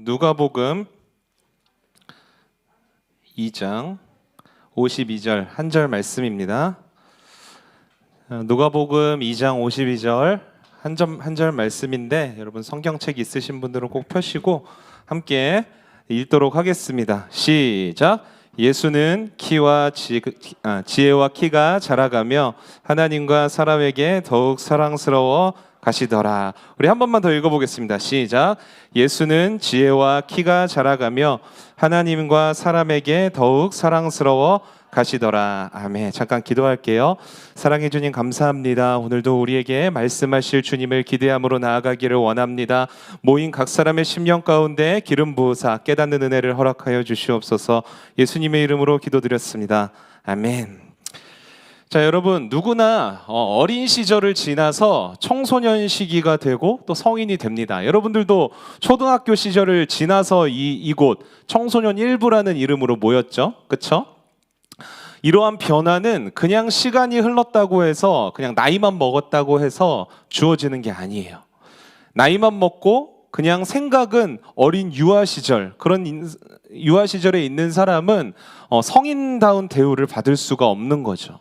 누가복음 2장 52절 한 절 말씀입니다. 누가복음 2장 52절 한 절 말씀인데 여러분 성경책 있으신 분들은 꼭 펴시고 함께 읽도록 하겠습니다. 시작. 예수는 지혜와 키가 자라가며 하나님과 사람에게 더욱 사랑스러워 가시더라. 우리 한 번만 더 읽어보겠습니다. 시작. 예수는 지혜와 키가 자라가며 하나님과 사람에게 더욱 사랑스러워 가시더라. 아멘. 잠깐 기도할게요. 사랑해 주님 감사합니다. 오늘도 우리에게 말씀하실 주님을 기대함으로 나아가기를 원합니다. 모인 각 사람의 심령 가운데 기름 부으사 깨닫는 은혜를 허락하여 주시옵소서. 예수님의 이름으로 기도드렸습니다. 아멘. 자, 여러분 누구나 어린 시절을 지나서 청소년 시기가 되고 또 성인이 됩니다. 여러분들도 초등학교 시절을 지나서 이곳 청소년 일부라는 이름으로 모였죠. 그렇죠? 이러한 변화는 그냥 시간이 흘렀다고 해서 그냥 나이만 먹었다고 해서 주어지는 게 아니에요. 나이만 먹고 그냥 생각은 어린 유아 시절, 그런 유아 시절에 있는 사람은 성인다운 대우를 받을 수가 없는 거죠.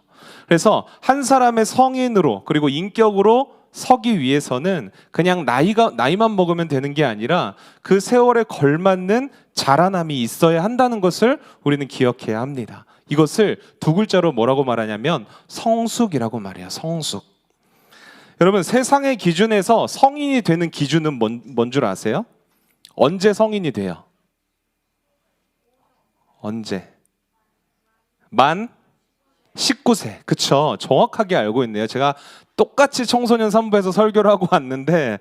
그래서 한 사람의 성인으로 그리고 인격으로 서기 위해서는 그냥 나이만 먹으면 되는 게 아니라 그 세월에 걸맞는 자라남이 있어야 한다는 것을 우리는 기억해야 합니다. 이것을 두 글자로 뭐라고 말하냐면 성숙이라고 말해요. 성숙. 여러분 세상의 기준에서 성인이 되는 기준은 뭔 줄 아세요? 언제 성인이 돼요? 언제? 만 19세. 그쵸? 정확하게 알고 있네요. 제가 똑같이 청소년 3부에서 설교를 하고 왔는데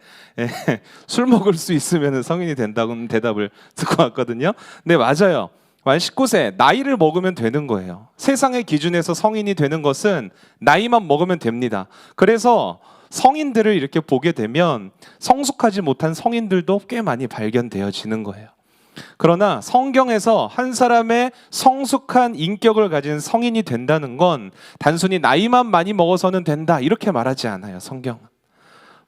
술 먹을 수 있으면 성인이 된다는 대답을 듣고 왔거든요. 네, 맞아요. 만 19세 나이를 먹으면 되는 거예요. 세상의 기준에서 성인이 되는 것은 나이만 먹으면 됩니다. 그래서 성인들을 이렇게 보게 되면 성숙하지 못한 성인들도 꽤 많이 발견되어지는 거예요. 그러나 성경에서 한 사람의 성숙한 인격을 가진 성인이 된다는 건 단순히 나이만 많이 먹어서는 된다 이렇게 말하지 않아요. 성경은.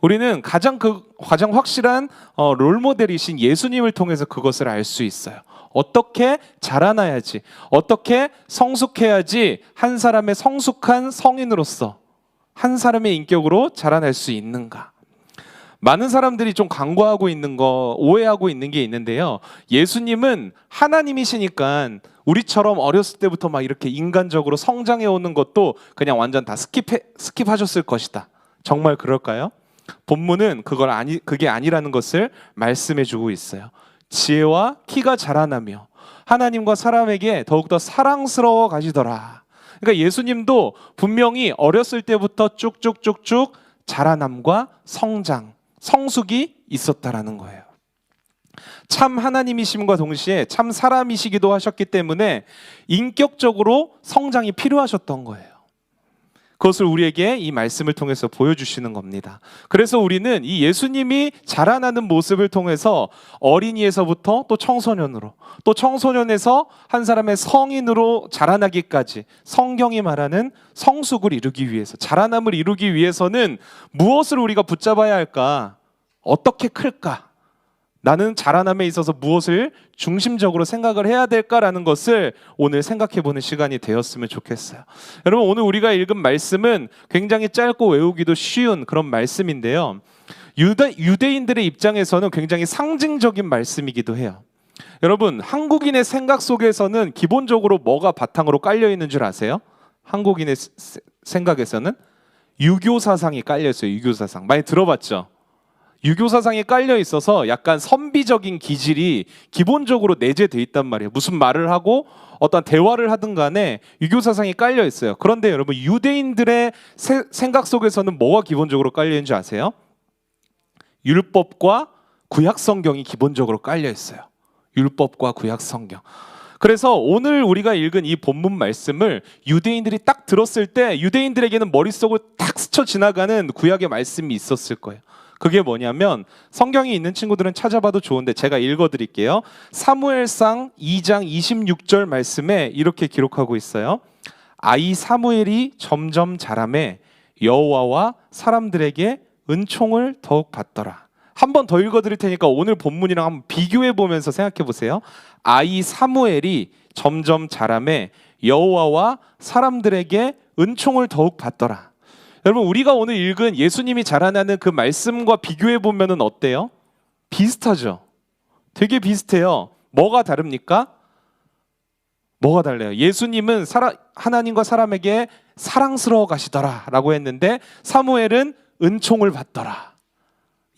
우리는 가장 확실한 롤모델이신 예수님을 통해서 그것을 알 수 있어요. 어떻게 자라나야지, 어떻게 성숙해야지 한 사람의 성숙한 성인으로서 한 사람의 인격으로 자라날 수 있는가. 많은 사람들이 좀 간과하고 있는 거, 오해하고 있는 게 있는데요. 예수님은 하나님이시니까 우리처럼 어렸을 때부터 막 이렇게 인간적으로 성장해 오는 것도 그냥 완전 다 스킵하셨을 것이다. 정말 그럴까요? 본문은 그게 아니라는 것을 말씀해 주고 있어요. 지혜와 키가 자라나며 하나님과 사람에게 더욱더 사랑스러워 가시더라. 그러니까 예수님도 분명히 어렸을 때부터 쭉쭉쭉쭉 자라남과 성장, 성숙이 있었다라는 거예요. 참 하나님이심과 동시에 참 사람이시기도 하셨기 때문에 인격적으로 성장이 필요하셨던 거예요. 그것을 우리에게 이 말씀을 통해서 보여주시는 겁니다. 그래서 우리는 이 예수님이 자라나는 모습을 통해서 어린이에서부터 또 청소년으로, 또 청소년에서 한 사람의 성인으로 자라나기까지 성경이 말하는 성숙을 이루기 위해서, 자라남을 이루기 위해서는 무엇을 우리가 붙잡아야 할까? 어떻게 클까? 나는 자라남에 있어서 무엇을 중심적으로 생각을 해야 될까라는 것을 오늘 생각해보는 시간이 되었으면 좋겠어요. 여러분 오늘 우리가 읽은 말씀은 굉장히 짧고 외우기도 쉬운 그런 말씀인데요. 유대인들의 입장에서는 굉장히 상징적인 말씀이기도 해요. 여러분 한국인의 생각 속에서는 기본적으로 뭐가 바탕으로 깔려 있는 줄 아세요? 한국인의 생각에서는 유교 사상이 깔려 있어요. 유교 사상 많이 들어봤죠? 유교 사상이 깔려 있어서 약간 선비적인 기질이 기본적으로 내재돼 있단 말이에요. 무슨 말을 하고 어떤 대화를 하든 간에 유교 사상이 깔려 있어요. 그런데 여러분 유대인들의 생각 속에서는 뭐가 기본적으로 깔려 있는 줄 아세요? 율법과 구약 성경이 기본적으로 깔려 있어요. 율법과 구약 성경. 그래서 오늘 우리가 읽은 이 본문 말씀을 유대인들이 딱 들었을 때 유대인들에게는 머릿속을 딱 스쳐 지나가는 구약의 말씀이 있었을 거예요. 그게 뭐냐면 성경이 있는 친구들은 찾아봐도 좋은데 제가 읽어드릴게요. 사무엘상 2장 26절 말씀에 이렇게 기록하고 있어요. 아이 사무엘이 점점 자라매 여호와와 사람들에게 은총을 더욱 받더라. 한 번 더 읽어드릴 테니까 오늘 본문이랑 한번 비교해 보면서 생각해 보세요. 아이 사무엘이 점점 자라매 여호와와 사람들에게 은총을 더욱 받더라. 여러분, 우리가 오늘 읽은 예수님이 자라나는 그 말씀과 비교해 보면은 어때요? 비슷하죠. 되게 비슷해요. 뭐가 다릅니까? 뭐가 달라요? 예수님은 하나님과 사람에게 사랑스러워 가시더라라고 했는데 사무엘은 은총을 받더라.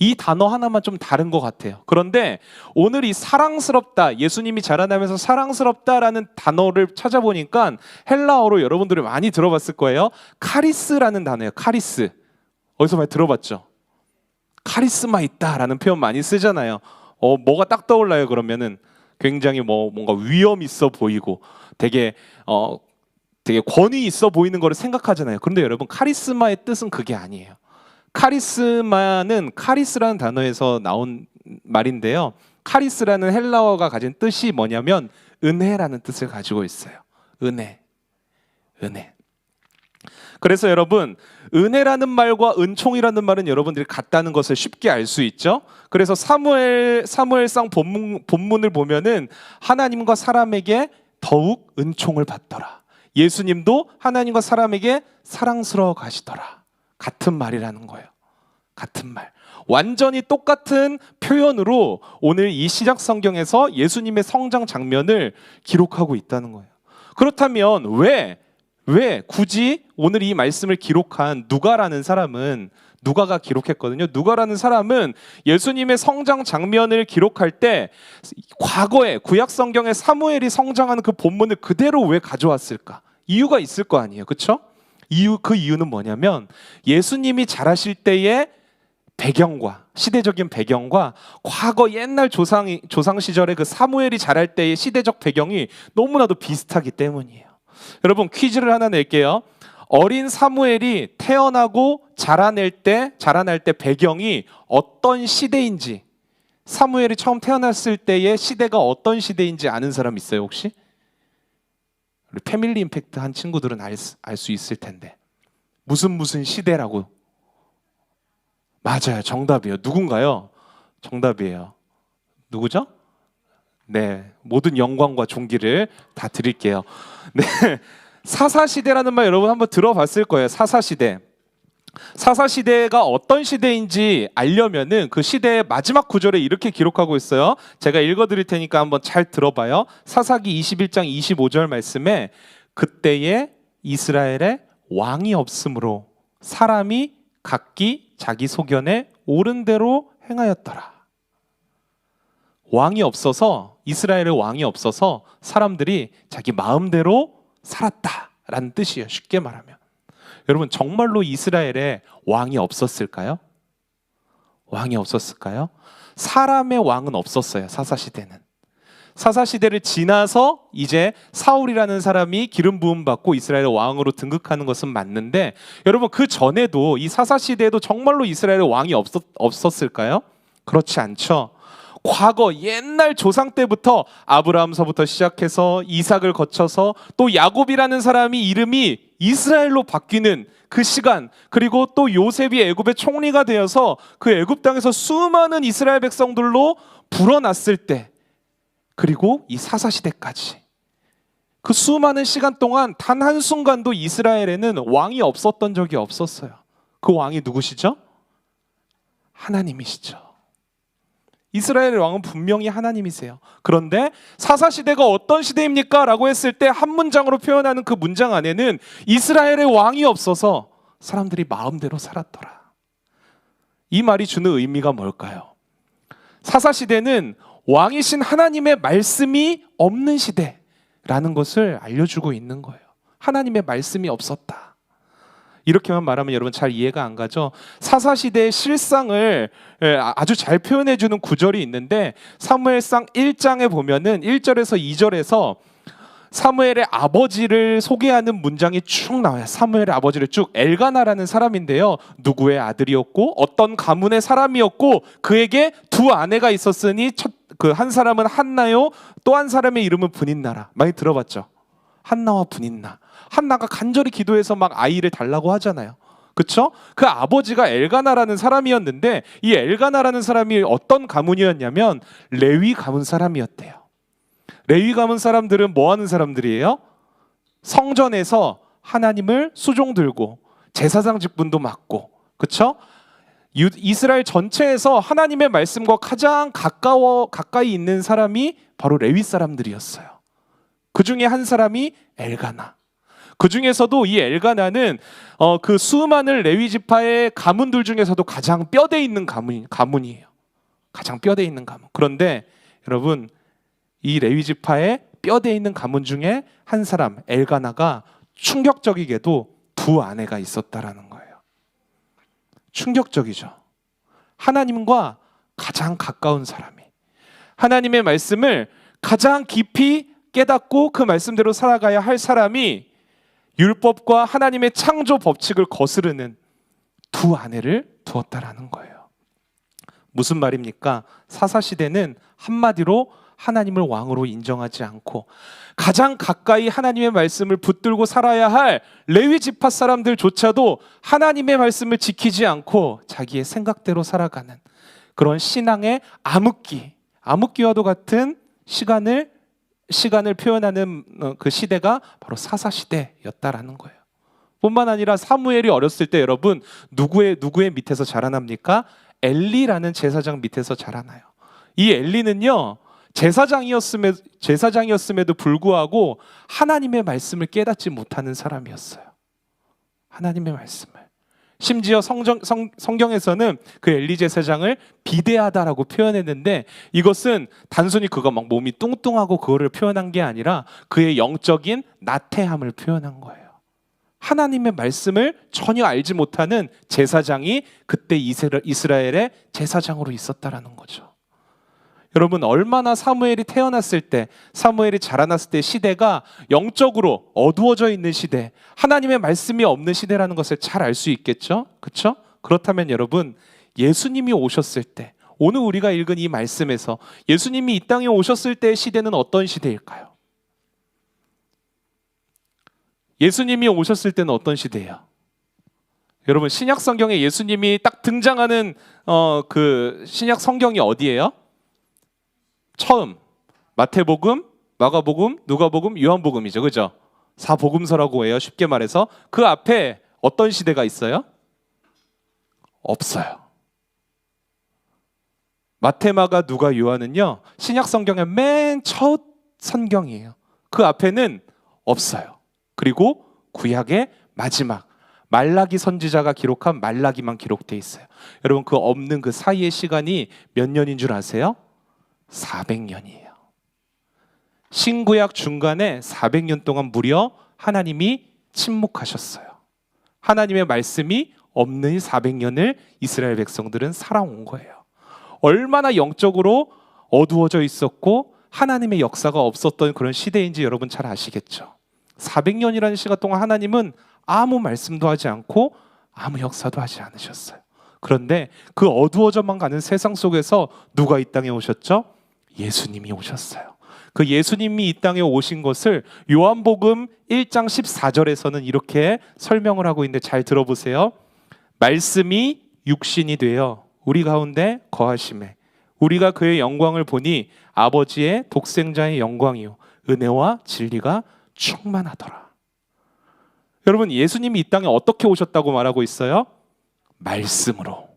이 단어 하나만 좀 다른 것 같아요. 그런데 오늘 이 사랑스럽다, 예수님이 자라나면서 사랑스럽다라는 단어를 찾아보니까 헬라어로 여러분들이 많이 들어봤을 거예요. 카리스라는 단어예요. 카리스. 어디서 많이 들어봤죠? 카리스마 있다라는 표현 많이 쓰잖아요. 뭐가 딱 떠올라요? 그러면은 굉장히 뭔가 위험 있어 보이고 되게 권위 있어 보이는 거를 생각하잖아요. 그런데 여러분, 카리스마의 뜻은 그게 아니에요. 카리스마는 카리스라는 단어에서 나온 말인데요. 카리스라는 헬라어가 가진 뜻이 뭐냐면 은혜라는 뜻을 가지고 있어요. 은혜. 그래서 여러분, 은혜라는 말과 은총이라는 말은 여러분들이 같다는 것을 쉽게 알 수 있죠. 그래서 사무엘상 본문을 보면은 하나님과 사람에게 더욱 은총을 받더라. 예수님도 하나님과 사람에게 사랑스러워 가시더라. 같은 말이라는 거예요. 같은 말. 완전히 똑같은 표현으로 오늘 이 시작 성경에서 예수님의 성장 장면을 기록하고 있다는 거예요. 그렇다면 왜 굳이 오늘 이 말씀을 기록한 누가라는 사람은, 누가가 기록했거든요. 누가라는 사람은 예수님의 성장 장면을 기록할 때 과거에 구약 성경에 사무엘이 성장하는 그 본문을 그대로 왜 가져왔을까? 이유가 있을 거 아니에요. 그렇죠? 그 이유는 뭐냐면 예수님이 자라실 때의 배경과 시대적인 배경과 과거 옛날 조상 시절의 그 사무엘이 자랄 때의 시대적 배경이 너무나도 비슷하기 때문이에요. 여러분, 퀴즈를 하나 낼게요. 어린 사무엘이 태어나고 자라날 때 배경이 어떤 시대인지, 사무엘이 처음 태어났을 때의 시대가 어떤 시대인지 아는 사람 있어요, 혹시? 우리 패밀리 임팩트 한 친구들은 알 수 있을 텐데. 무슨 시대라고? 맞아요. 정답이에요. 누군가요? 정답이에요. 누구죠? 네, 모든 영광과 존귀를 다 드릴게요. 네, 사사시대라는 말 여러분 한번 들어봤을 거예요. 사사시대. 사사시대가 어떤 시대인지 알려면은 그 시대의 마지막 구절에 이렇게 기록하고 있어요. 제가 읽어드릴 테니까 한번 잘 들어봐요. 사사기 21장 25절 말씀에 그때에 이스라엘에 왕이 없으므로 사람이 각기 자기 소견에 옳은 대로 행하였더라. 왕이 없어서, 이스라엘의 왕이 없어서 사람들이 자기 마음대로 살았다라는 뜻이에요. 쉽게 말하면. 여러분, 정말로 이스라엘에 왕이 없었을까요? 왕이 없었을까요? 사람의 왕은 없었어요. 사사시대는. 사사시대를 지나서 이제 사울이라는 사람이 기름 부음 받고 이스라엘의 왕으로 등극하는 것은 맞는데, 여러분, 그 전에도 이 사사시대에도 정말로 이스라엘의 왕이 없었을까요? 그렇지 않죠. 과거 옛날 조상 때부터 아브라함서부터 시작해서 이삭을 거쳐서 또 야곱이라는 사람이 이름이 이스라엘로 바뀌는 그 시간, 그리고 또 요셉이 애굽의 총리가 되어서 그 애굽 땅에서 수많은 이스라엘 백성들로 불어났을 때, 그리고 이 사사시대까지 그 수많은 시간 동안 단 한순간도 이스라엘에는 왕이 없었던 적이 없었어요. 그 왕이 누구시죠? 하나님이시죠. 이스라엘의 왕은 분명히 하나님이세요. 그런데 사사시대가 어떤 시대입니까? 라고 했을 때 한 문장으로 표현하는 그 문장 안에는 이스라엘의 왕이 없어서 사람들이 마음대로 살았더라. 이 말이 주는 의미가 뭘까요? 사사시대는 왕이신 하나님의 말씀이 없는 시대라는 것을 알려주고 있는 거예요. 하나님의 말씀이 없었다. 이렇게만 말하면 여러분 잘 이해가 안 가죠? 사사시대의 실상을 아주 잘 표현해주는 구절이 있는데, 사무엘상 1장에 보면은 1절에서 2절에서 사무엘의 아버지를 소개하는 문장이 쭉 나와요. 사무엘의 아버지를 쭉. 엘가나라는 사람인데요, 누구의 아들이었고 어떤 가문의 사람이었고 그에게 두 아내가 있었으니 그 한 사람은 한나요, 또 한 사람의 이름은 분인나라. 많이 들어봤죠? 한나와 분인나. 한나가 간절히 기도해서 막 아이를 달라고 하잖아요. 그쵸? 그 아버지가 엘가나라는 사람이었는데 이 엘가나라는 사람이 어떤 가문이었냐면 레위 가문 사람이었대요. 레위 가문 사람들은 뭐 하는 사람들이에요? 성전에서 하나님을 수종 들고 제사장 직분도 맡고, 그쵸? 이스라엘 전체에서 하나님의 말씀과 가장 가까이 있는 사람이 바로 레위 사람들이었어요. 그 중에 한 사람이 엘가나. 그 중에서도 이 엘가나는 그 수많은 레위 지파의 가문들 중에서도 가장 뼈대 있는 가문이에요. 가장 뼈대 있는 가문. 그런데 여러분, 이 레위 지파의 뼈대 있는 가문 중에 한 사람 엘가나가 충격적이게도 두 아내가 있었다라는 거예요. 충격적이죠. 하나님과 가장 가까운 사람이, 하나님의 말씀을 가장 깊이 깨닫고 그 말씀대로 살아가야 할 사람이 율법과 하나님의 창조 법칙을 거스르는 두 아내를 두었다라는 거예요. 무슨 말입니까? 사사시대는 한마디로 하나님을 왕으로 인정하지 않고 가장 가까이 하나님의 말씀을 붙들고 살아야 할 레위 지파 사람들조차도 하나님의 말씀을 지키지 않고 자기의 생각대로 살아가는 그런 신앙의 암흑기와도 같은 시간을 표현하는 그 시대가 바로 사사시대였다라는 거예요. 뿐만 아니라 사무엘이 어렸을 때 여러분 누구의 밑에서 자라납니까? 엘리라는 제사장 밑에서 자라나요. 이 엘리는요, 제사장이었음에도 불구하고 하나님의 말씀을 깨닫지 못하는 사람이었어요. 하나님의 말씀을. 심지어 성경에서는 그 엘리 제사장을 비대하다라고 표현했는데 이것은 단순히 그가 막 몸이 뚱뚱하고 그거를 표현한 게 아니라 그의 영적인 나태함을 표현한 거예요. 하나님의 말씀을 전혀 알지 못하는 제사장이 그때 이스라엘의 제사장으로 있었다라는 거죠. 여러분, 얼마나 사무엘이 태어났을 때, 사무엘이 자라났을 때 시대가 영적으로 어두워져 있는 시대, 하나님의 말씀이 없는 시대라는 것을 잘 알 수 있겠죠? 그렇죠? 그렇다면 여러분, 예수님이 오셨을 때, 오늘 우리가 읽은 이 말씀에서 예수님이 이 땅에 오셨을 때의 시대는 어떤 시대일까요? 예수님이 오셨을 때는 어떤 시대예요? 여러분, 신약 성경에 예수님이 딱 등장하는 그 신약 성경이 어디예요? 처음 마태복음, 마가복음, 누가복음, 요한복음이죠. 그죠? 4복음서라고 해요. 쉽게 말해서. 그 앞에 어떤 시대가 있어요? 없어요. 마태, 마가, 누가, 요한은요, 신약 성경의 맨 첫 성경이에요. 그 앞에는 없어요. 그리고 구약의 마지막 말라기 선지자가 기록한 말라기만 기록돼 있어요. 여러분, 그 없는 그 사이의 시간이 몇 년인 줄 아세요? 400년이에요. 신구약 중간에 400년 동안 무려 하나님이 침묵하셨어요. 하나님의 말씀이 없는 400년을 이스라엘 백성들은 살아온 거예요. 얼마나 영적으로 어두워져 있었고 하나님의 역사가 없었던 그런 시대인지 여러분 잘 아시겠죠? 400년이라는 시간 동안 하나님은 아무 말씀도 하지 않고 아무 역사도 하지 않으셨어요. 그런데 그 어두워져만 가는 세상 속에서 누가 이 땅에 오셨죠? 예수님이 오셨어요. 그 예수님이 이 땅에 오신 것을 요한복음 1장 14절에서는 이렇게 설명을 하고 있는데 잘 들어보세요. 말씀이 육신이 되어 우리 가운데 거하심에 우리가 그의 영광을 보니 아버지의 독생자의 영광이요 은혜와 진리가 충만하더라. 여러분, 예수님이 이 땅에 어떻게 오셨다고 말하고 있어요? 말씀으로.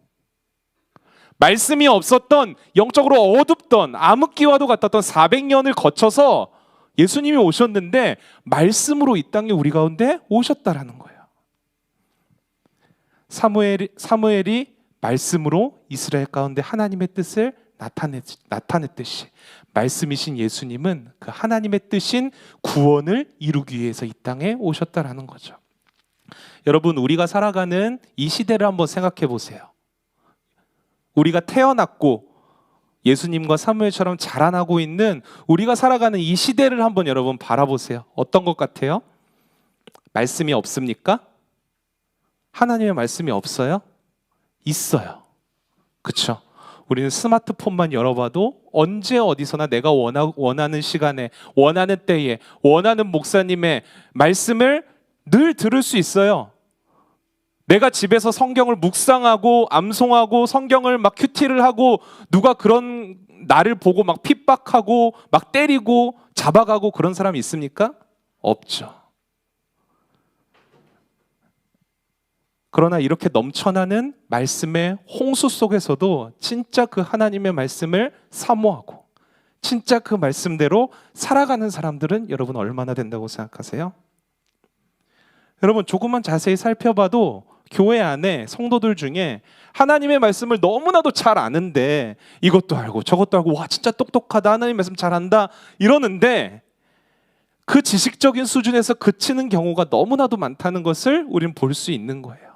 말씀이 없었던, 영적으로 어둡던, 암흑기와도 같았던 400년을 거쳐서 예수님이 오셨는데 말씀으로 이 땅에 우리 가운데 오셨다라는 거예요. 사무엘이 말씀으로 이스라엘 가운데 하나님의 뜻을 나타냈듯이 말씀이신 예수님은 그 하나님의 뜻인 구원을 이루기 위해서 이 땅에 오셨다라는 거죠. 여러분, 우리가 살아가는 이 시대를 한번 생각해 보세요. 우리가 태어났고 예수님과 사무엘처럼 자라나고 있는 우리가 살아가는 이 시대를 한번 여러분 바라보세요. 어떤 것 같아요? 말씀이 없습니까? 하나님의 말씀이 없어요? 있어요. 그렇죠? 우리는 스마트폰만 열어봐도 언제 어디서나 내가 원하는 시간에, 원하는 때에, 원하는 목사님의 말씀을 늘 들을 수 있어요. 내가 집에서 성경을 묵상하고 암송하고 성경을 막 큐티를 하고 누가 그런 나를 보고 막 핍박하고 막 때리고 잡아가고 그런 사람이 있습니까? 없죠. 그러나 이렇게 넘쳐나는 말씀의 홍수 속에서도 진짜 그 하나님의 말씀을 사모하고 진짜 그 말씀대로 살아가는 사람들은 여러분 얼마나 된다고 생각하세요? 여러분 조금만 자세히 살펴봐도 교회 안에 성도들 중에 하나님의 말씀을 너무나도 잘 아는데 이것도 알고 저것도 알고 와 진짜 똑똑하다 하나님 말씀 잘 안다 이러는데 그 지식적인 수준에서 그치는 경우가 너무나도 많다는 것을 우리는 볼 수 있는 거예요.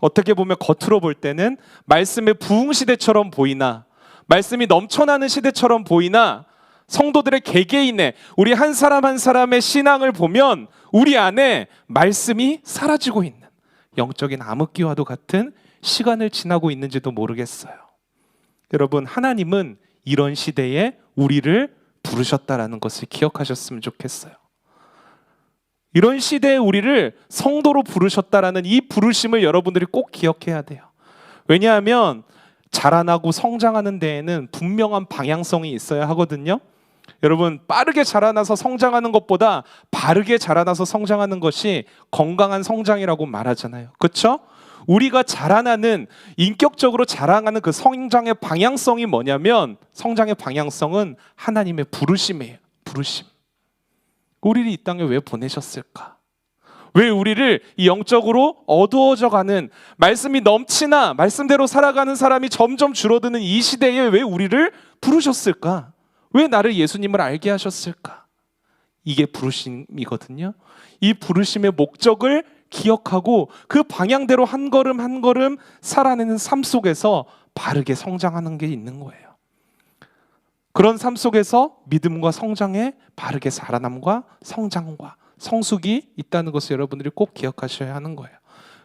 어떻게 보면 겉으로 볼 때는 말씀의 부흥시대처럼 보이나 말씀이 넘쳐나는 시대처럼 보이나 성도들의 개개인의 우리 한 사람 한 사람의 신앙을 보면 우리 안에 말씀이 사라지고 있는 영적인 암흑기와도 같은 시간을 지나고 있는지도 모르겠어요. 여러분 하나님은 이런 시대에 우리를 부르셨다라는 것을 기억하셨으면 좋겠어요. 이런 시대에 우리를 성도로 부르셨다라는 이 부르심을 여러분들이 꼭 기억해야 돼요. 왜냐하면 자라나고 성장하는 데에는 분명한 방향성이 있어야 하거든요. 여러분 빠르게 자라나서 성장하는 것보다 바르게 자라나서 성장하는 것이 건강한 성장이라고 말하잖아요. 그렇죠? 우리가 자라나는 인격적으로 자라나는 그 성장의 방향성이 뭐냐면 성장의 방향성은 하나님의 부르심이에요. 부르심. 우리를 이 땅에 왜 보내셨을까? 왜 우리를 이 영적으로 어두워져가는 말씀이 넘치나 말씀대로 살아가는 사람이 점점 줄어드는 이 시대에 왜 우리를 부르셨을까? 왜 나를 예수님을 알게 하셨을까? 이게 부르심이거든요. 이 부르심의 목적을 기억하고 그 방향대로 한 걸음 한 걸음 살아내는 삶 속에서 바르게 성장하는 게 있는 거예요. 그런 삶 속에서 믿음과 성장에 바르게 살아남과 성장과 성숙이 있다는 것을 여러분들이 꼭 기억하셔야 하는 거예요.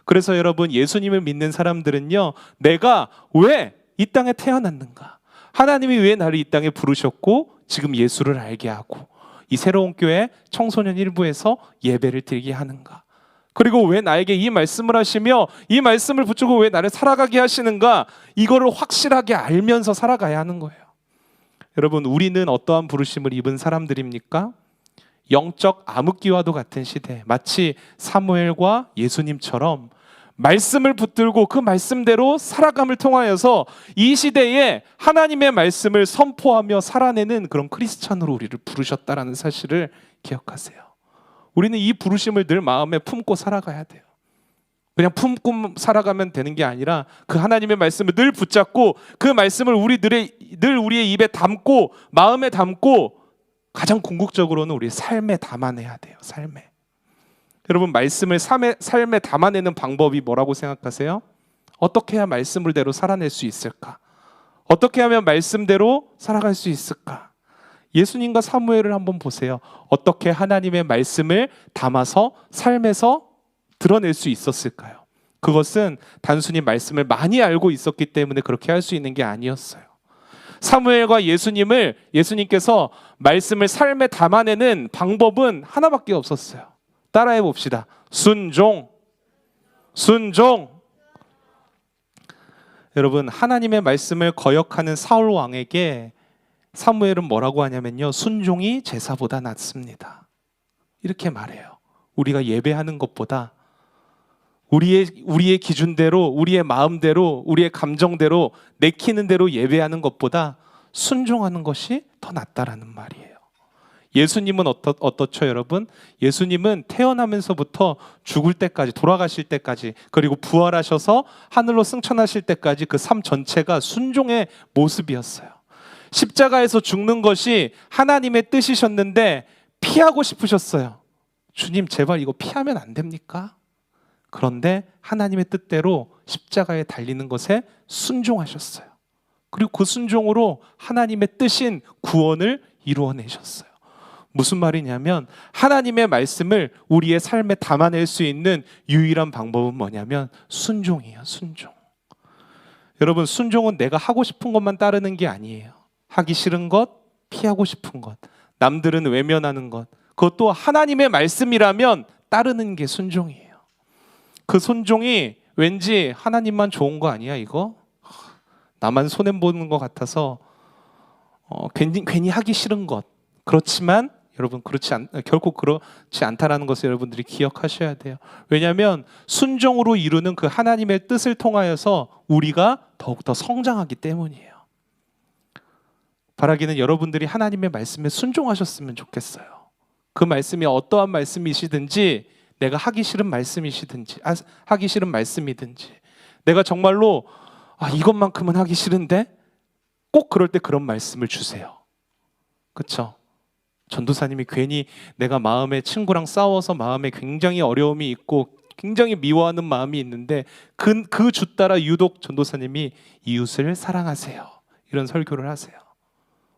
그래서 여러분 예수님을 믿는 사람들은요, 내가 왜 이 땅에 태어났는가? 하나님이 왜 나를 이 땅에 부르셨고 지금 예수를 알게 하고 이 새로운 교회 청소년 일부에서 예배를 드리게 하는가? 그리고 왜 나에게 이 말씀을 하시며 이 말씀을 붙들고 왜 나를 살아가게 하시는가? 이거를 확실하게 알면서 살아가야 하는 거예요. 여러분 우리는 어떠한 부르심을 입은 사람들입니까? 영적 암흑기와도 같은 시대, 마치 사무엘과 예수님처럼 말씀을 붙들고 그 말씀대로 살아감을 통하여서 이 시대에 하나님의 말씀을 선포하며 살아내는 그런 크리스찬으로 우리를 부르셨다라는 사실을 기억하세요. 우리는 이 부르심을 늘 마음에 품고 살아가야 돼요. 그냥 품고 살아가면 되는 게 아니라 그 하나님의 말씀을 늘 붙잡고 그 말씀을 늘 우리의 입에 담고 마음에 담고 가장 궁극적으로는 우리 삶에 담아내야 돼요. 삶에. 여러분 말씀을 삶에 담아내는 방법이 뭐라고 생각하세요? 어떻게 해야 말씀대로 살아낼 수 있을까? 어떻게 하면 말씀대로 살아갈 수 있을까? 예수님과 사무엘을 한번 보세요. 어떻게 하나님의 말씀을 담아서 삶에서 드러낼 수 있었을까요? 그것은 단순히 말씀을 많이 알고 있었기 때문에 그렇게 할 수 있는 게 아니었어요. 사무엘과 예수님께서 말씀을 삶에 담아내는 방법은 하나밖에 없었어요. 따라해 봅시다. 순종. 여러분 하나님의 말씀을 거역하는 사울 왕에게 사무엘은 뭐라고 하냐면요, 순종이 제사보다 낫습니다. 이렇게 말해요. 우리가 예배하는 것보다 우리의 기준대로, 우리의 마음대로, 우리의 감정대로 내키는 대로 예배하는 것보다 순종하는 것이 더 낫다라는 말이에요. 예수님은 어떻죠, 여러분? 예수님은 태어나면서부터 죽을 때까지, 돌아가실 때까지, 그리고 부활하셔서 하늘로 승천하실 때까지 그 삶 전체가 순종의 모습이었어요. 십자가에서 죽는 것이 하나님의 뜻이셨는데 피하고 싶으셨어요. 주님 제발 이거 피하면 안 됩니까? 그런데 하나님의 뜻대로 십자가에 달리는 것에 순종하셨어요. 그리고 그 순종으로 하나님의 뜻인 구원을 이루어내셨어요. 무슨 말이냐면 하나님의 말씀을 우리의 삶에 담아낼 수 있는 유일한 방법은 뭐냐면 순종이에요. 순종. 여러분 순종은 내가 하고 싶은 것만 따르는 게 아니에요. 하기 싫은 것, 피하고 싶은 것, 남들은 외면하는 것, 그것도 하나님의 말씀이라면 따르는 게 순종이에요. 그 순종이 왠지 하나님만 좋은 거 아니야 이거? 나만 손해보는 것 같아서 괜히 하기 싫은 것. 그렇지만 여러분 결코 그렇지 않다라는 것을 여러분들이 기억하셔야 돼요. 왜냐하면 순종으로 이루는 그 하나님의 뜻을 통하여서 우리가 더욱더 성장하기 때문이에요. 바라기는 여러분들이 하나님의 말씀에 순종하셨으면 좋겠어요. 그 말씀이 어떠한 말씀이시든지, 내가 하기 싫은 말씀이시든지, 하기 싫은 말씀이든지, 내가 정말로 이것만큼은 하기 싫은데 꼭 그럴 때 그런 말씀을 주세요. 그렇죠? 전도사님이 괜히 내가 마음에 친구랑 싸워서 마음에 굉장히 어려움이 있고 굉장히 미워하는 마음이 있는데 그 주 따라 유독 전도사님이 이웃을 사랑하세요, 이런 설교를 하세요.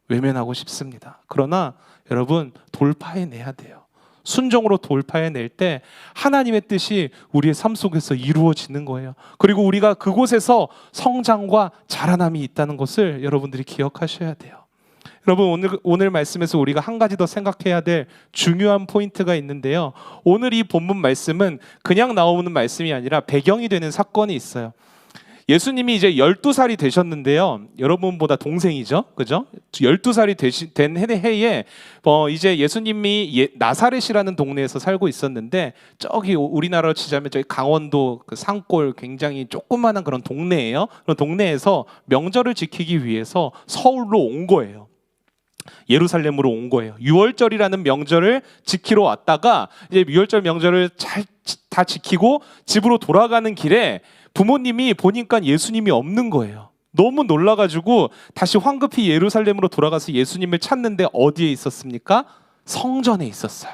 외면하고 싶습니다. 그러나 여러분, 돌파해내야 돼요. 순종으로 돌파해낼 때 하나님의 뜻이 우리의 삶 속에서 이루어지는 거예요. 그리고 우리가 그곳에서 성장과 자라남이 있다는 것을 여러분들이 기억하셔야 돼요. 여러분, 오늘 말씀에서 우리가 한 가지 더 생각해야 될 중요한 포인트가 있는데요. 오늘 이 본문 말씀은 그냥 나오는 말씀이 아니라 배경이 되는 사건이 있어요. 예수님이 이제 12살이 되셨는데요. 여러분보다 동생이죠, 그죠? 12살이 된 해에 이제 예수님이 나사렛이라는 동네에서 살고 있었는데, 저기 우리나라로 치자면 저기 강원도 그 산골 굉장히 조그마한 그런 동네예요. 그런 동네에서 명절을 지키기 위해서 서울로 온 거예요. 예루살렘으로 온 거예요. 유월절이라는 명절을 지키러 왔다가 이제 유월절 명절을 다 지키고 집으로 돌아가는 길에 부모님이 보니까 예수님이 없는 거예요. 너무 놀라가지고 다시 황급히 예루살렘으로 돌아가서 예수님을 찾는데 어디에 있었습니까? 성전에 있었어요.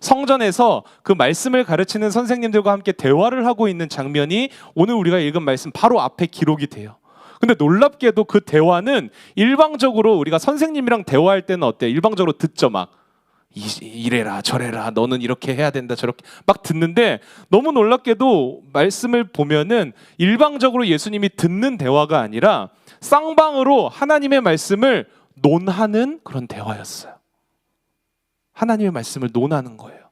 성전에서 그 말씀을 가르치는 선생님들과 함께 대화를 하고 있는 장면이 오늘 우리가 읽은 말씀 바로 앞에 기록이 돼요. 근데 놀랍게도 그 대화는 일방적으로, 우리가 선생님이랑 대화할 때는 어때요? 일방적으로 듣죠. 막 이래라 저래라, 너는 이렇게 해야 된다, 저렇게 막 듣는데, 너무 놀랍게도 말씀을 보면은 일방적으로 예수님이 듣는 대화가 아니라 쌍방으로 하나님의 말씀을 논하는 그런 대화였어요. 하나님의 말씀을 논하는 거예요.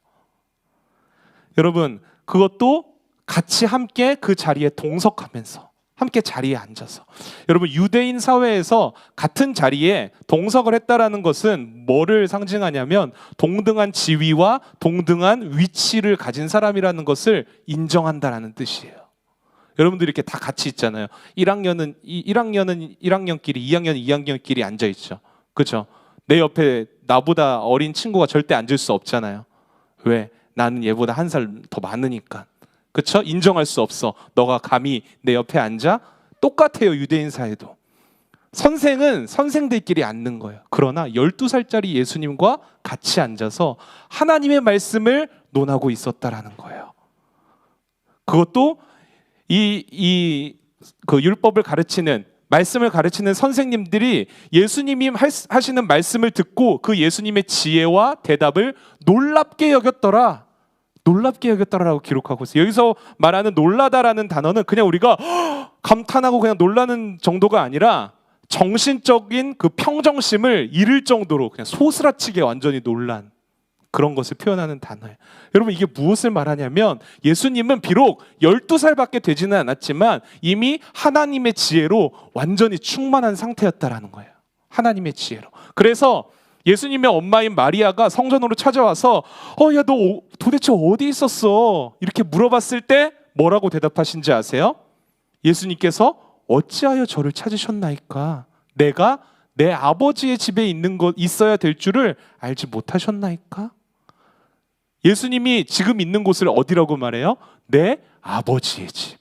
여러분, 그것도 같이 함께 그 자리에 동석하면서, 함께 자리에 앉아서. 여러분, 유대인 사회에서 같은 자리에 동석을 했다라는 것은 뭐를 상징하냐면 동등한 지위와 동등한 위치를 가진 사람이라는 것을 인정한다라는 뜻이에요. 여러분들 이렇게 다 같이 있잖아요. 1학년은 1학년끼리, 2학년은 2학년끼리 앉아 있죠. 그렇죠? 내 옆에 나보다 어린 친구가 절대 앉을 수 없잖아요. 왜? 나는 얘보다 한 살 더 많으니까. 그렇죠? 인정할 수 없어. 너가 감히 내 옆에 앉아? 똑같아요. 유대인 사회도. 선생은 선생들끼리 앉는 거예요. 그러나 12살짜리 예수님과 같이 앉아서 하나님의 말씀을 논하고 있었다라는 거예요. 그것도 그 율법을 가르치는, 말씀을 가르치는 선생님들이 예수님이 하시는 말씀을 듣고 그 예수님의 지혜와 대답을 놀랍게 여겼더라. 놀랍게 여겼다라고 기록하고 있어요. 여기서 말하는 놀라다라는 단어는 그냥 우리가 감탄하고 그냥 놀라는 정도가 아니라 정신적인 그 평정심을 잃을 정도로 그냥 소스라치게 완전히 놀란 그런 것을 표현하는 단어예요. 여러분, 이게 무엇을 말하냐면 예수님은 비록 12살밖에 되지는 않았지만 이미 하나님의 지혜로 완전히 충만한 상태였다라는 거예요. 하나님의 지혜로. 그래서 예수님의 엄마인 마리아가 성전으로 찾아와서 야, 너 도대체 어디 있었어? 이렇게 물어봤을 때 뭐라고 대답하신지 아세요? 예수님께서 어찌하여 저를 찾으셨나이까? 내가 내 아버지의 집에 있어야 될 줄을 알지 못하셨나이까? 예수님이 지금 있는 곳을 어디라고 말해요? 내 아버지의 집.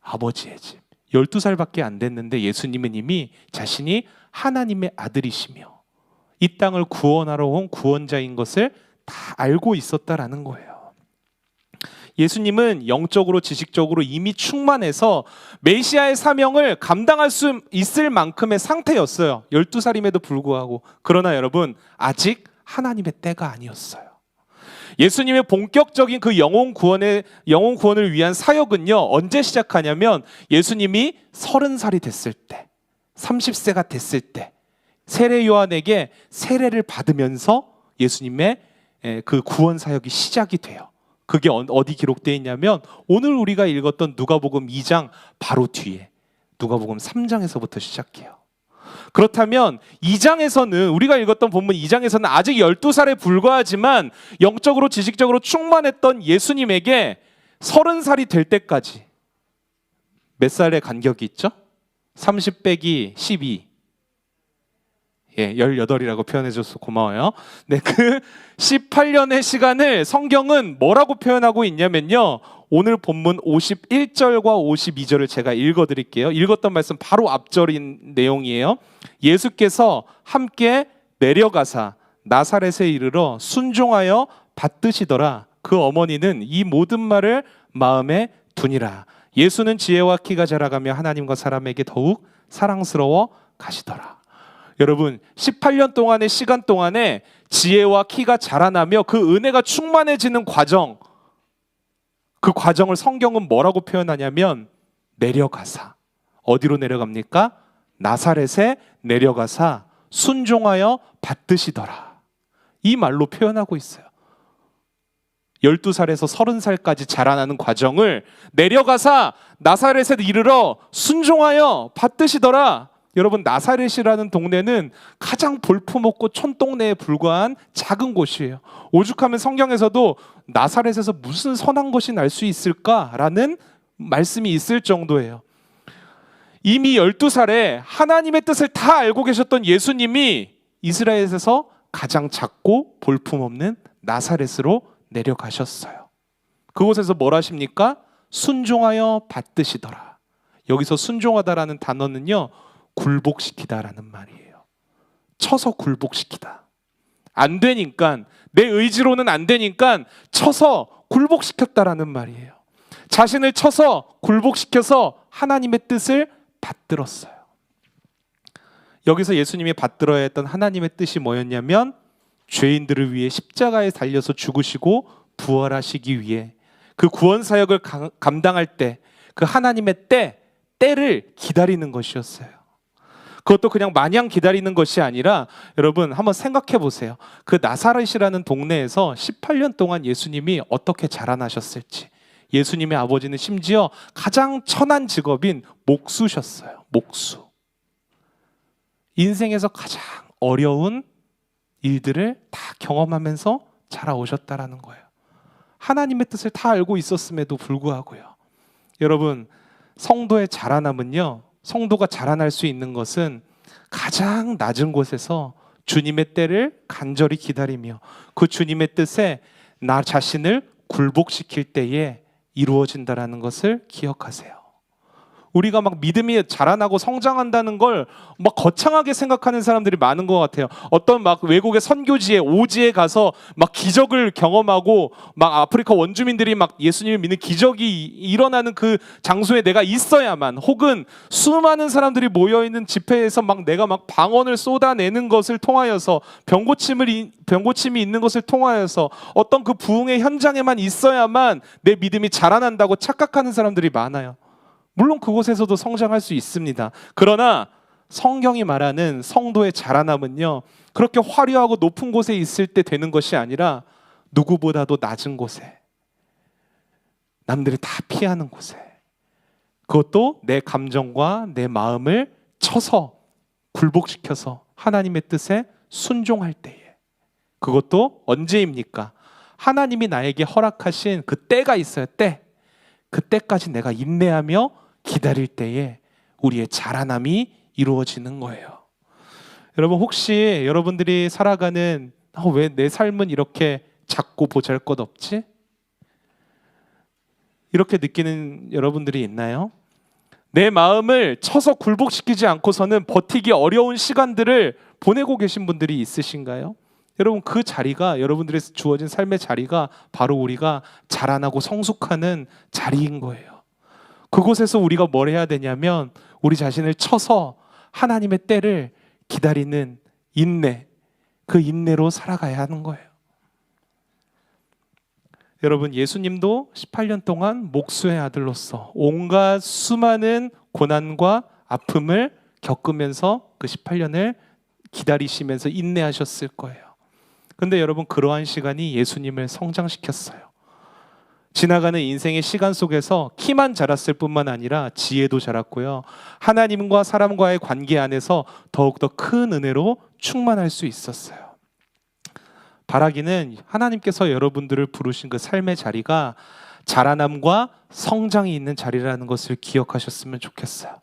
아버지의 집. 12살밖에 안 됐는데 예수님은 이미 자신이 하나님의 아들이시며 이 땅을 구원하러 온 구원자인 것을 다 알고 있었다라는 거예요. 예수님은 영적으로 지식적으로 이미 충만해서 메시아의 사명을 감당할 수 있을 만큼의 상태였어요. 12살임에도 불구하고. 그러나 여러분, 아직 하나님의 때가 아니었어요. 예수님의 본격적인 그 영혼 구원을 위한 사역은요, 언제 시작하냐면 예수님이 30살이 됐을 때, 30세가 됐을 때 세례 요한에게 세례를 받으면서 예수님의 그 구원 사역이 시작이 돼요. 그게 어디 기록되어 있냐면 오늘 우리가 읽었던 누가복음 2장 바로 뒤에 누가복음 3장에서부터 시작해요. 그렇다면 2장에서는 우리가 읽었던 본문 2장에서는 아직 12살에 불과하지만 영적으로 지식적으로 충만했던 예수님에게 30살이 될 때까지 몇 살의 간격이 있죠? 30 빼기 12 18이라고 표현해줘서 고마워요. 네, 그 18년의 시간을 성경은 뭐라고 표현하고 있냐면요, 오늘 본문 51절과 52절을 제가 읽어드릴게요. 읽었던 말씀 바로 앞절인 내용이에요. 예수께서 함께 내려가사 나사렛에 이르러 순종하여 받드시더라. 그 어머니는 이 모든 말을 마음에 두니라. 예수는 지혜와 키가 자라가며 하나님과 사람에게 더욱 사랑스러워 가시더라. 여러분, 18년 동안의 시간 동안에 지혜와 키가 자라나며 그 은혜가 충만해지는 과정, 그 과정을 성경은 뭐라고 표현하냐면 내려가사. 어디로 내려갑니까? 나사렛에 내려가사 순종하여 받드시더라. 이 말로 표현하고 있어요. 12살에서 30살까지 자라나는 과정을 내려가사 나사렛에 이르러 순종하여 받드시더라. 여러분, 나사렛이라는 동네는 가장 볼품없고 촌동네에 불과한 작은 곳이에요. 오죽하면 성경에서도 나사렛에서 무슨 선한 것이 날 수 있을까라는 말씀이 있을 정도예요. 이미 12살에 하나님의 뜻을 다 알고 계셨던 예수님이 이스라엘에서 가장 작고 볼품없는 나사렛으로 내려가셨어요. 그곳에서 뭘 하십니까? 순종하여 받드시더라. 여기서 순종하다라는 단어는요, 굴복시키다라는 말이에요. 쳐서 굴복시키다. 안 되니까, 내 의지로는 안 되니까 쳐서 굴복시켰다라는 말이에요. 자신을 쳐서 굴복시켜서 하나님의 뜻을 받들었어요. 여기서 예수님이 받들어야 했던 하나님의 뜻이 뭐였냐면 죄인들을 위해 십자가에 달려서 죽으시고 부활하시기 위해 그 구원 사역을 감당할 때 그 하나님의 때를 기다리는 것이었어요. 그것도 그냥 마냥 기다리는 것이 아니라, 여러분 한번 생각해 보세요. 그 나사렛이라는 동네에서 18년 동안 예수님이 어떻게 자라나셨을지. 예수님의 아버지는 심지어 가장 천한 직업인 목수셨어요. 목수. 인생에서 가장 어려운 일들을 다 경험하면서 자라오셨다라는 거예요. 하나님의 뜻을 다 알고 있었음에도 불구하고요. 여러분, 성도의 자라남은요, 성도가 자라날 수 있는 것은 가장 낮은 곳에서 주님의 때를 간절히 기다리며 그 주님의 뜻에 나 자신을 굴복시킬 때에 이루어진다라는 것을 기억하세요. 우리가 막 믿음이 자라나고 성장한다는 걸 막 거창하게 생각하는 사람들이 많은 것 같아요. 어떤 막 외국의 선교지에 오지에 가서 막 기적을 경험하고 막 아프리카 원주민들이 막 예수님을 믿는 기적이 일어나는 그 장소에 내가 있어야만, 혹은 수많은 사람들이 모여 있는 집회에서 막 내가 막 방언을 쏟아내는 것을 통하여서 병고침이 있는 것을 통하여서 어떤 그 부흥의 현장에만 있어야만 내 믿음이 자라난다고 착각하는 사람들이 많아요. 물론 그곳에서도 성장할 수 있습니다. 그러나 성경이 말하는 성도의 자라남은요, 그렇게 화려하고 높은 곳에 있을 때 되는 것이 아니라 누구보다도 낮은 곳에, 남들이 다 피하는 곳에, 그것도 내 감정과 내 마음을 쳐서 굴복시켜서 하나님의 뜻에 순종할 때에, 그것도 언제입니까? 하나님이 나에게 허락하신 그 때가 있어요. 그 때까지 내가 인내하며 기다릴 때에 우리의 자라남이 이루어지는 거예요. 여러분, 혹시 여러분들이 살아가는 왜 내 삶은 이렇게 작고 보잘것없지? 이렇게 느끼는 여러분들이 있나요? 내 마음을 쳐서 굴복시키지 않고서는 버티기 어려운 시간들을 보내고 계신 분들이 있으신가요? 여러분, 그 자리가, 여러분들의 주어진 삶의 자리가 바로 우리가 자라나고 성숙하는 자리인 거예요. 그곳에서 우리가 뭘 해야 되냐면 우리 자신을 쳐서 하나님의 때를 기다리는 인내, 그 인내로 살아가야 하는 거예요. 여러분, 예수님도 18년 동안 목수의 아들로서 온갖 수많은 고난과 아픔을 겪으면서 그 18년을 기다리시면서 인내하셨을 거예요. 근데 여러분, 그러한 시간이 예수님을 성장시켰어요. 지나가는 인생의 시간 속에서 키만 자랐을 뿐만 아니라 지혜도 자랐고요. 하나님과 사람과의 관계 안에서 더욱더 큰 은혜로 충만할 수 있었어요. 바라기는 하나님께서 여러분들을 부르신 그 삶의 자리가 자라남과 성장이 있는 자리라는 것을 기억하셨으면 좋겠어요.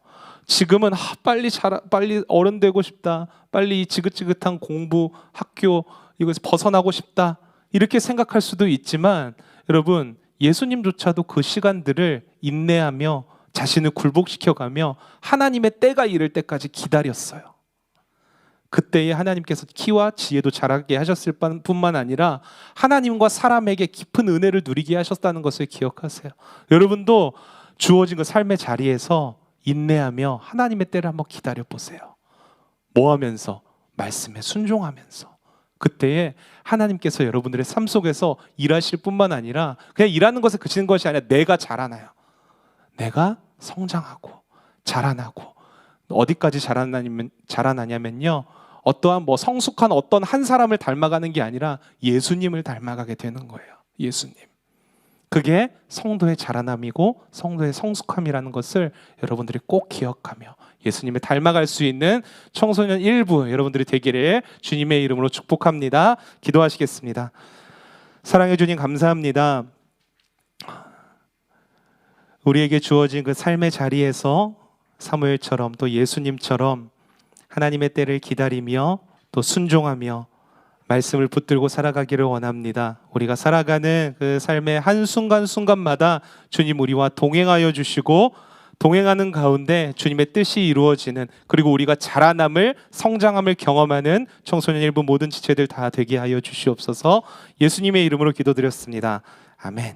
지금은 빨리 어른 되고 싶다, 빨리 이 지긋지긋한 공부, 학교 이것에서 벗어나고 싶다, 이렇게 생각할 수도 있지만, 여러분, 예수님조차도 그 시간들을 인내하며 자신을 굴복시켜가며 하나님의 때가 이를 때까지 기다렸어요. 그때에 하나님께서 키와 지혜도 자라게 하셨을 뿐만 아니라 하나님과 사람에게 깊은 은혜를 누리게 하셨다는 것을 기억하세요. 여러분도 주어진 그 삶의 자리에서 인내하며 하나님의 때를 한번 기다려보세요. 뭐 하면서? 말씀에 순종하면서. 그때에 하나님께서 여러분들의 삶 속에서 일하실 뿐만 아니라 그냥 일하는 것에 그치는 것이 아니라 내가 자라나요. 내가 성장하고 자라나고. 어디까지 자라나냐면요, 어떠한 성숙한 어떤 한 사람을 닮아가는 게 아니라 예수님을 닮아가게 되는 거예요. 예수님. 그게 성도의 자라남이고 성도의 성숙함이라는 것을 여러분들이 꼭 기억하며 예수님을 닮아갈 수 있는 청소년 일부 여러분들이 되기를 주님의 이름으로 축복합니다. 기도하시겠습니다. 사랑해 주님, 감사합니다. 우리에게 주어진 그 삶의 자리에서 사무엘처럼 또 예수님처럼 하나님의 때를 기다리며 또 순종하며 말씀을 붙들고 살아가기를 원합니다. 우리가 살아가는 그 삶의 한순간순간마다 주님 우리와 동행하여 주시고 동행하는 가운데 주님의 뜻이 이루어지는, 그리고 우리가 자라남을, 성장함을 경험하는 청소년 일부 모든 지체들 다 되게 하여 주시옵소서. 예수님의 이름으로 기도드렸습니다. 아멘.